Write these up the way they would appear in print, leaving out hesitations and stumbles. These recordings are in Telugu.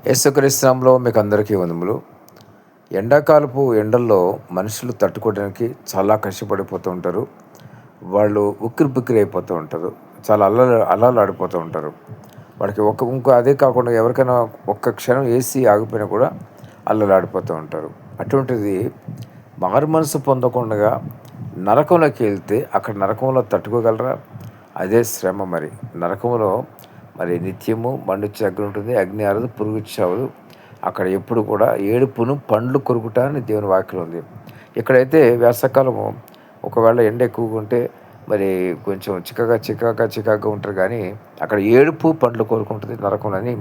యేసుక్రీస్తు నామములో మీకు అందరికీ వందములు. ఎండాకాలపు ఎండల్లో మనుషులు తట్టుకోవడానికి చాలా కష్టపడిపోతూ ఉంటారు. వాళ్ళు ఉక్కిరిబిక్కిరి అయిపోతూ ఉంటారు. చాలా అల్లాలాడిపోతూ ఉంటారు. వాళ్ళకి ఇంకో అదే కాకుండా ఎవరికైనా ఒక్క క్షణం ఏసీ ఆగిపోయినా కూడా అల్లలాడిపోతూ ఉంటారు. అటువంటిది మారు మనసు పొందకుండా నరకంలోకి వెళ్తే అక్కడ నరకంలో తట్టుకోగలరా? అదే శ్రమ మరి. నరకంలో మరి నిత్యము మండుచు అగ్ని ఉంటుంది. అగ్ని ఆరదు, పురుగు చావదు. అక్కడ ఎప్పుడు కూడా ఏడుపును పండ్లు కొరుకుట అని దేవుని వాక్యం ఉంది. ఇక్కడైతే వేసవకాలము ఒకవేళ ఎండ ఎక్కువగా ఉంటే మరి కొంచెం చికాగా ఉంటారు, కానీ అక్కడ ఏడుపు పండ్లు కోరుకుంటుంది నరకం అని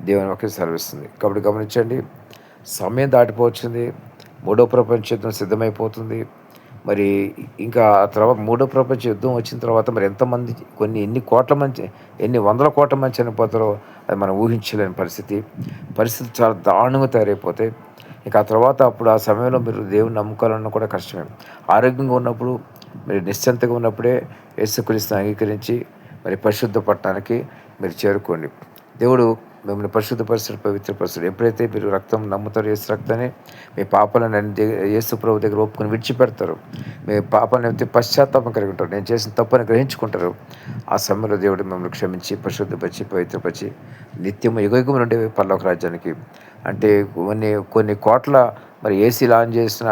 దేవుని వాక్యం సెలవిస్తుంది. కాబట్టి గమనించండి, సమయం దాటిపోవచ్చింది. మూడో ప్రపంచ యుద్ధం సిద్ధమైపోతుంది. మరి ఇంకా ఆ తర్వాత మూడో ప్రపంచ యుద్ధం వచ్చిన తర్వాత మరి ఎంతమంది ఎన్ని కోట్ల మంది, ఎన్ని వందల కోట్ల మంది చనిపోతారో అది మనం ఊహించలేని పరిస్థితి చాలా దారుణంగా తయారైపోతాయి. ఇక ఆ తర్వాత అప్పుడు ఆ సమయంలో మీరు దేవుని నమ్ముకోవాలన్నా కూడా కష్టమే. ఆరోగ్యంగా ఉన్నప్పుడు, మీరు నిశ్చింతగా ఉన్నప్పుడే యేసుక్రీస్తుని అంగీకరించి మరి పరిశుద్ధ పట్టణానికి మీరు చేరుకోండి. దేవుడు మిమ్మల్ని పరిశుద్ధపరుస్తాడు, పవిత్రపరుస్తాడు. ఎప్పుడైతే మీరు రక్తం నమ్ముతారో, యేసు రక్తాన్ని, మీ పాపాలను యేసు ప్రభు దగ్గర ఒప్పుకొని విడిచిపెడతారు, మీ పాపాలను అయితే పశ్చాత్తాపం కలిగి ఉంటారు, నేను చేసిన తప్పని గ్రహించుకుంటారు. ఆ సమయంలో దేవుడు మిమ్మల్ని క్షమించి పరిశుద్ధపరిచి పవిత్రపరిచి నిత్యము యుగయుగము నుండి పరలోక రాజ్యానికి, అంటే కొన్ని కోట్ల మరి ఏసీలు ఆన్ చేసిన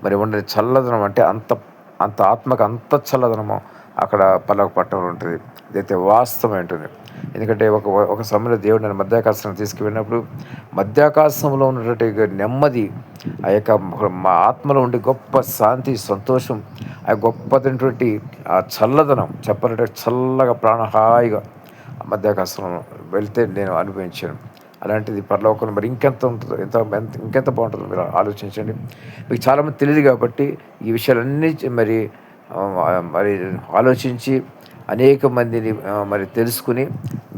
మరి ఉండే చల్లదనం, అంటే అంత అంత ఆత్మకు అంత చల్లదనము అక్కడ పరలోక పట్టణంలో ఉంటుంది. ఇదైతే వాస్తవం ఉంటుంది. ఎందుకంటే ఒక సమయంలో దేవుడు నన్ను మధ్యాకాశం తీసుకువెళ్ళినప్పుడు మధ్యాకాశంలో ఉన్నటువంటి నెమ్మది, ఆ యొక్క మా ఆత్మలో ఉండే గొప్ప శాంతి, సంతోషం, ఆ గొప్పదైనటువంటి ఆ చల్లదనం చెప్పాలంటే చల్లగా ప్రాణహాయిగా మధ్యాకాశంలో వెళ్తే నేను అనుభవించాను. అలాంటిది పరలోకంలో మరి ఇంకెంత ఉంటుందో, ఇంకెంత బాగుంటుందో మీరు ఆలోచించండి. మీకు చాలామంది తెలియదు కాబట్టి ఈ విషయాలన్నీ మరి ఆలోచించి అనేక మందిని మరి తెలుసుకుని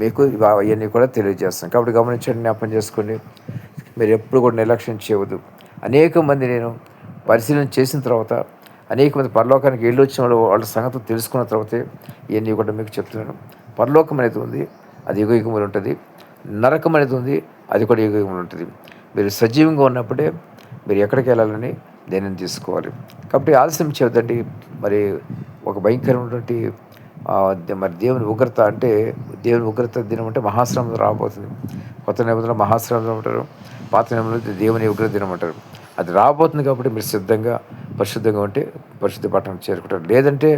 మీకు అవన్నీ కూడా తెలియజేస్తాను. కాబట్టి గమనించండి, జ్ఞాపకం చేసుకోండి. మీరు ఎప్పుడు కూడా నిర్లక్ష్యం చేయవద్దు. అనేక మంది నేను పరిశీలన చేసిన తర్వాత అనేక మంది పరలోకానికి వెళ్ళి వచ్చిన వాళ్ళ సంగతి తెలుసుకున్న తర్వాతే ఇవన్నీ కూడా మీకు చెప్తున్నాను. పరలోకం అనేది ఉంది, అది యుగయుగములు ఉంటుంది. నరకం అనేది ఉంది, అది కూడా యుగయుగములు ఉంటుంది. మీరు సజీవంగా ఉన్నప్పుడే మీరు ఎక్కడికి వెళ్ళాలని నిర్ణయం తీసుకోవాలి. కాబట్టి ఆలస్యం చేయొద్దండి. మరి ఒక భయంకరమైనటువంటి మరి దేవుని ఉగ్రత, అంటే దేవుని ఉగ్రత దినం అంటే మహాశ్రమం రాబోతుంది. కొత్త నిబంధనలో మహాశ్రమం ఉంటారు, పాత నిబంధనలో దేవుని ఉగ్రత దినం అంటారు. అది రాబోతుంది. కాబట్టి మీరు సిద్ధంగా పరిశుద్ధంగా ఉంటే పరిశుద్ధ పట్టణం చేరుకుంటారు. లేదంటే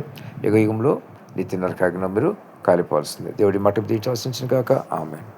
యుగయుగంలో నిత్య నరకాగ్నిలో మీరు కాలిపోవాల్సిందే. దేవుడి మట్టుకు దీవించి ఆశించిన కాక ఆమేన్.